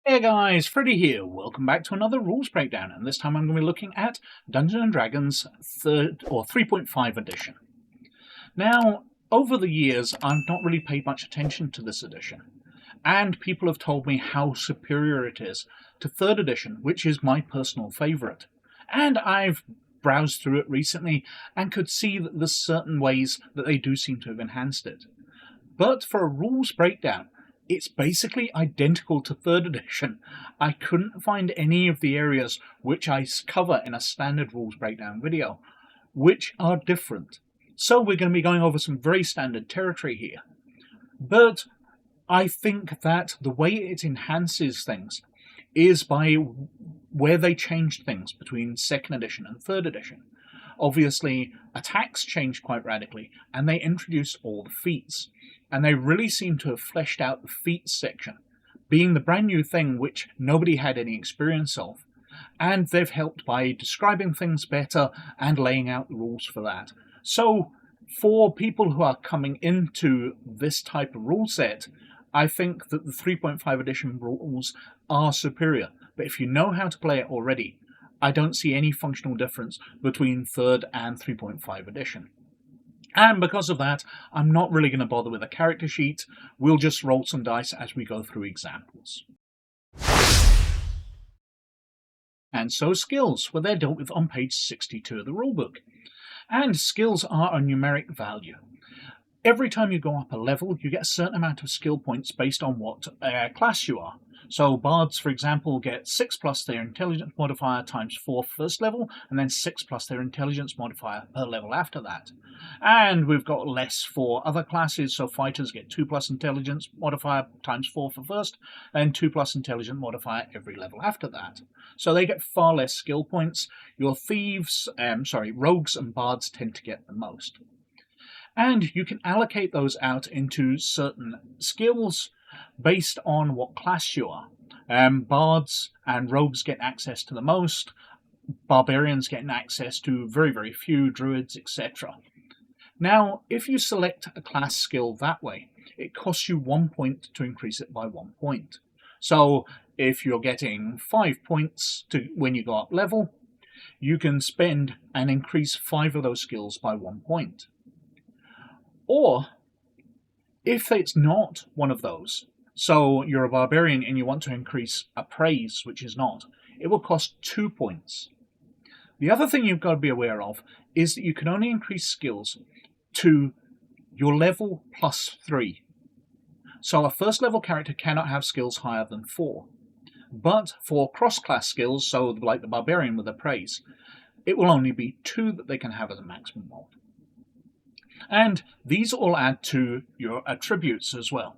Hey guys, Freddy here. Welcome back to another rules breakdown, and this time I'm going to be looking at Dungeons & Dragons 3.5 edition. Now, over the years, I've not really paid much attention to this edition, and people have told me how superior it is to 3rd edition, which is my personal favourite. And I've browsed through it recently and could see that there's certain ways that they do seem to have enhanced it. But for a rules breakdown, it's basically identical to 3rd edition. I couldn't find any of the areas which I cover in a standard rules breakdown video, which are different. So we're going to be going over some very standard territory here. But I think that the way it enhances things is by where they changed things between 2nd edition and 3rd edition. Obviously, attacks changed quite radically, and they introduced all the feats. And they really seem to have fleshed out the feats section, being the brand new thing which nobody had any experience of. And they've helped by describing things better and laying out the rules for that. So, for people who are coming into this type of rule set, I think that the 3.5 edition rules are superior. But if you know how to play it already, I don't see any functional difference between 3rd and 3.5 edition. And because of that, I'm not really going to bother with a character sheet. We'll just roll some dice as we go through examples. And so skills, well, they're dealt with on page 62 of the rulebook. And skills are a numeric value. Every time you go up a level, you get a certain amount of skill points based on what class you are. So bards, for example, get 6 plus their intelligence modifier times 4 first level, and then 6 plus their intelligence modifier per level after that. And we've got less for other classes, so fighters get 2 plus intelligence modifier times 4 for first, and 2 plus intelligence modifier every level after that. So they get far less skill points. Your rogues and bards tend to get the most. And you can allocate those out into certain skills based on what class you are. Bards and rogues get access to the most, barbarians get access to very, very few, druids, etc. Now, if you select a class skill that way, it costs you 1 point to increase it by 1 point. So if you're getting 5 points when you go up level, you can spend and increase 5 of those skills by 1 point. Or, if it's not one of those, so you're a barbarian and you want to increase a praise, which is not, it will cost 2 points. The other thing you've got to be aware of is that you can only increase skills to your level plus 3. So a first level character cannot have skills higher than 4. But for cross-class skills, so like the barbarian with a praise, it will only be 2 that they can have as a maximum of. And these all add to your attributes as well.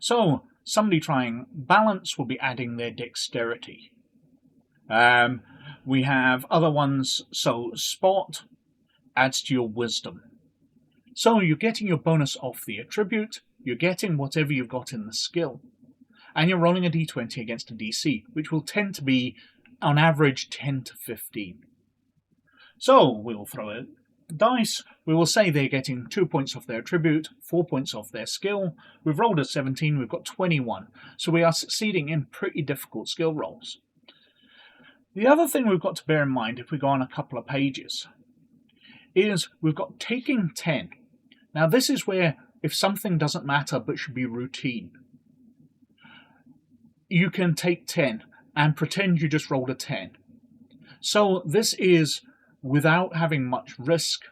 So, somebody trying balance will be adding their dexterity. We have other ones, so spot adds to your wisdom. So you're getting your bonus off the attribute, you're getting whatever you've got in the skill, and you're rolling a d20 against a DC, which will tend to be, on average, 10 to 15. So, we'll throw a dice, we will say they're getting 2 points off their attribute, 4 points off their skill. We've rolled a 17, we've got 21. So we are succeeding in pretty difficult skill rolls. The other thing we've got to bear in mind if we go on a couple of pages is we've got taking 10. Now this is where if something doesn't matter but should be routine, you can take 10 and pretend you just rolled a 10. So this is without having much risk.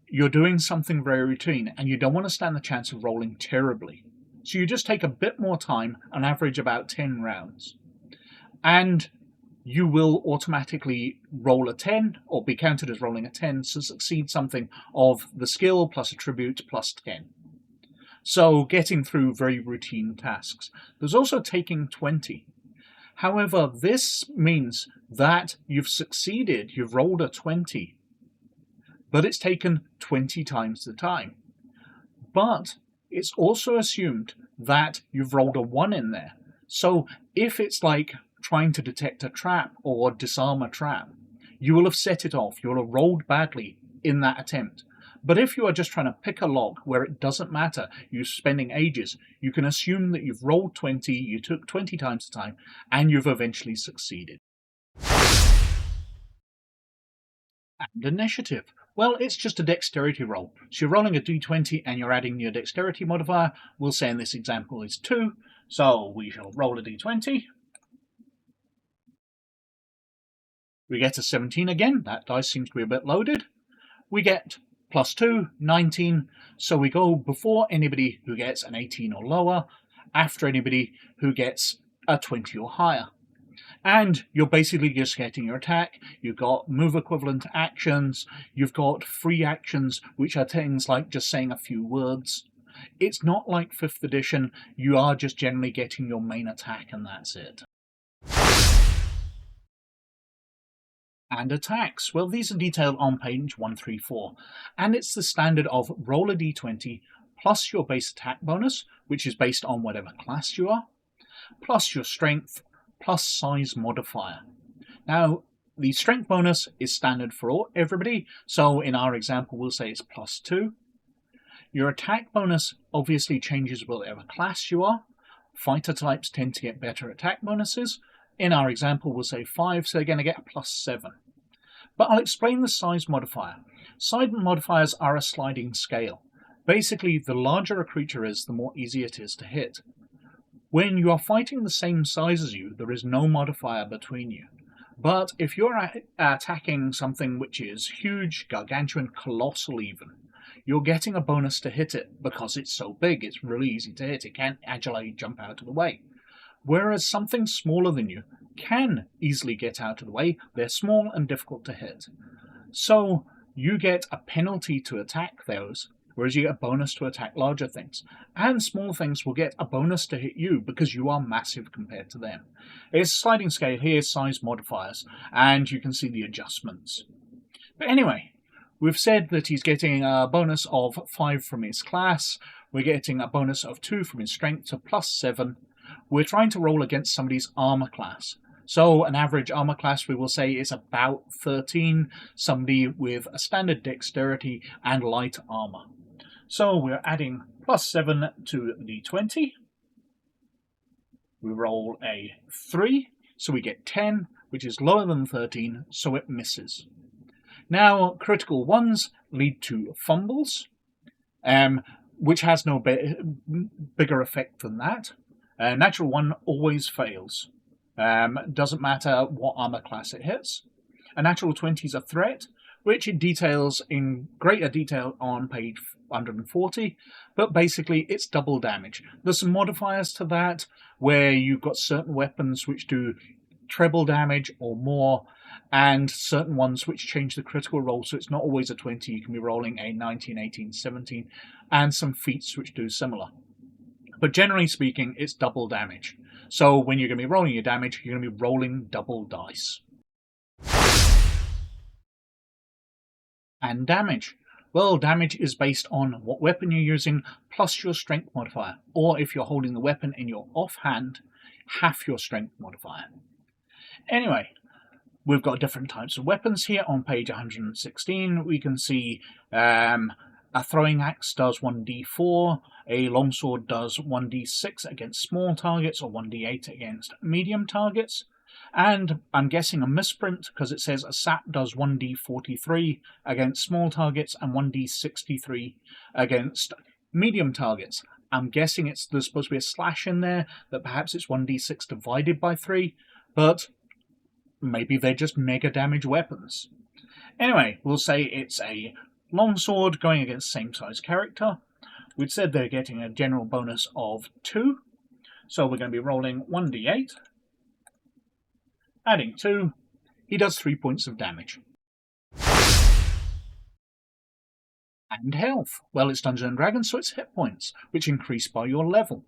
You're doing something very routine, and you don't want to stand the chance of rolling terribly. So you just take a bit more time and average about 10 rounds. And you will automatically roll a 10, or be counted as rolling a 10, to succeed something of the skill plus attribute plus 10. So getting through very routine tasks. There's also taking 20. However, this means that you've succeeded, you've rolled a 20, but it's taken 20 times the time. But it's also assumed that you've rolled a 1 in there. So if it's like trying to detect a trap or disarm a trap, you will have set it off, you'll have rolled badly in that attempt. But if you are just trying to pick a log where it doesn't matter, you're spending ages, you can assume that you've rolled 20, you took 20 times the time, and you've eventually succeeded. And initiative. Well, it's just a dexterity roll. So you're rolling a d20 and you're adding your dexterity modifier. We'll say in this example is 2. So we shall roll a d20. We get a 17 again. That dice seems to be a bit loaded. We get +2, 19. So we go before anybody who gets an 18 or lower, after anybody who gets a 20 or higher. And you're basically just getting your attack. You've got move equivalent actions. You've got free actions, which are things like just saying a few words. It's not like 5th edition. You are just generally getting your main attack and that's it. And attacks. Well, these are detailed on page 134. And it's the standard of roll a d20 plus your base attack bonus, which is based on whatever class you are, plus your strength, plus size modifier. Now, the strength bonus is standard for everybody, so in our example we'll say it's +2. Your attack bonus obviously changes with whatever class you are. Fighter types tend to get better attack bonuses. In our example we'll say 5, so they're going to get a +7. But I'll explain the size modifier. Size modifiers are a sliding scale. Basically, the larger a creature is, the more easy it is to hit. When you are fighting the same size as you, there is no modifier between you. But if you're attacking something which is huge, gargantuan, colossal even, you're getting a bonus to hit it because it's so big, it's really easy to hit. It can't agilely jump out of the way. Whereas something smaller than you can easily get out of the way. They're small and difficult to hit. So you get a penalty to attack those, whereas you get a bonus to attack larger things. And small things will get a bonus to hit you because you are massive compared to them. It's sliding scale here, size modifiers, and you can see the adjustments. But anyway, we've said that he's getting a bonus of 5 from his class. We're getting a bonus of 2 from his strength to +7. We're trying to roll against somebody's armor class. So an average armor class we will say is about 13, somebody with a standard dexterity and light armor. So we're adding +7 to the d20. We roll a 3, so we get 10, which is lower than 13, so it misses. Now, critical ones lead to fumbles, which has no bigger effect than that. Natural 1 always fails. Doesn't matter what armor class it hits. A natural 20 is a threat, which it details in greater detail on page 140, but basically it's double damage. There's some modifiers to that, where you've got certain weapons which do treble damage or more, and certain ones which change the critical roll, so it's not always a 20, you can be rolling a 19, 18, 17, and some feats which do similar. But generally speaking, it's double damage. So when you're going to be rolling your damage, you're going to be rolling double dice. And damage. Well, damage is based on what weapon you're using, plus your strength modifier. Or if you're holding the weapon in your offhand, half your strength modifier. Anyway, we've got different types of weapons here. On page 116, we can see a throwing axe does 1d4, a longsword does 1d6 against small targets, or 1d8 against medium targets. And I'm guessing a misprint because it says a sap does 1d43 against small targets and 1d63 against medium targets. I'm guessing there's supposed to be a slash in there, that perhaps it's 1d6 divided by 3, but maybe they're just mega damage weapons. Anyway, we'll say it's a longsword going against same size character. We'd said they're getting a general bonus of 2, so we're going to be rolling 1d8. Adding 2, he does 3 points of damage. And health. Well, it's Dungeons & Dragons, so it's hit points, which increase by your level.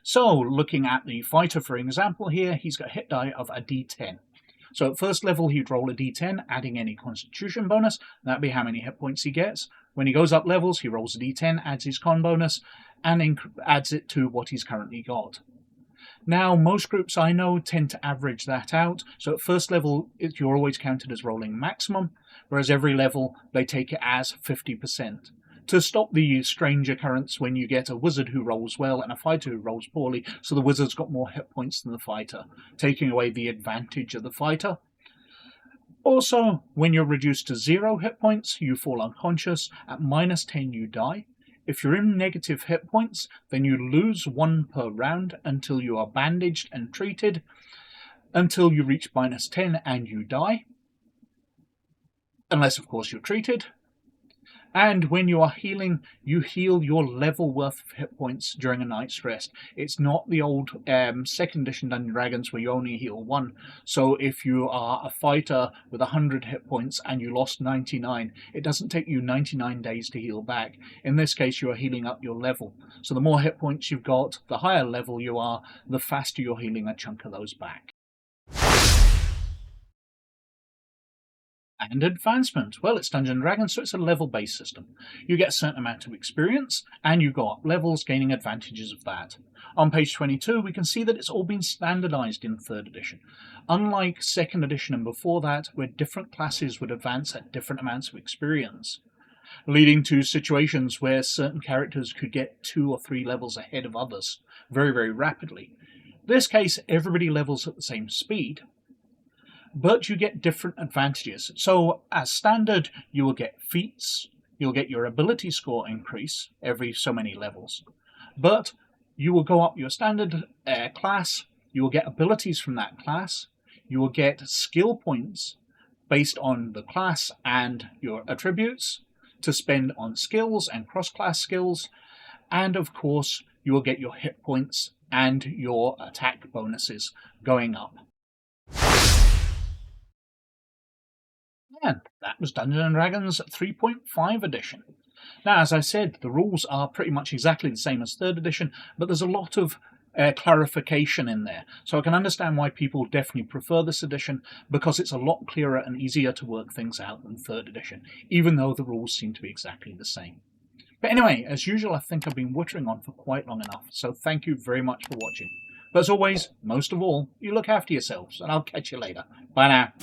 So, looking at the fighter, for example here, he's got a hit die of a d10. So at first level, he'd roll a d10, adding any constitution bonus. That'd be how many hit points he gets. When he goes up levels, he rolls a d10, adds his con bonus, and adds it to what he's currently got. Now, most groups I know tend to average that out, so at first level you're always counted as rolling maximum, whereas every level they take it as 50%. To stop the strange occurrence when you get a wizard who rolls well and a fighter who rolls poorly, so the wizard's got more hit points than the fighter, taking away the advantage of the fighter. Also, when you're reduced to 0 hit points, you fall unconscious. At -10 you die. If you're in negative hit points, then you lose 1 per round until you are bandaged and treated, until you reach -10 and you die. Unless, of course, you're treated. And when you are healing, you heal your level worth of hit points during a night's rest. It's not the old 2nd edition Dungeons & Dragons where you only heal 1. So if you are a fighter with 100 hit points and you lost 99, it doesn't take you 99 days to heal back. In this case, you are healing up your level. So the more hit points you've got, the higher level you are, the faster you're healing a chunk of those back. And advancement. Well, it's Dungeons & Dragons, so it's a level-based system. You get a certain amount of experience, and you go up levels, gaining advantages of that. On page 22, we can see that it's all been standardized in 3rd edition. Unlike 2nd edition and before that, where different classes would advance at different amounts of experience, leading to situations where certain characters could get 2 or 3 levels ahead of others very, very rapidly. In this case, everybody levels at the same speed, but you get different advantages. So, as standard, you will get feats, you'll get your ability score increase every so many levels, but you will go up your standard class, you will get abilities from that class, you will get skill points based on the class and your attributes to spend on skills and cross-class skills, and of course, you will get your hit points and your attack bonuses going up. And that was Dungeons & Dragons 3.5 edition. Now, as I said, the rules are pretty much exactly the same as 3rd edition, but there's a lot of clarification in there. So I can understand why people definitely prefer this edition, because it's a lot clearer and easier to work things out than 3rd edition, even though the rules seem to be exactly the same. But anyway, as usual, I think I've been wittering on for quite long enough, so thank you very much for watching. But as always, most of all, you look after yourselves, and I'll catch you later. Bye now.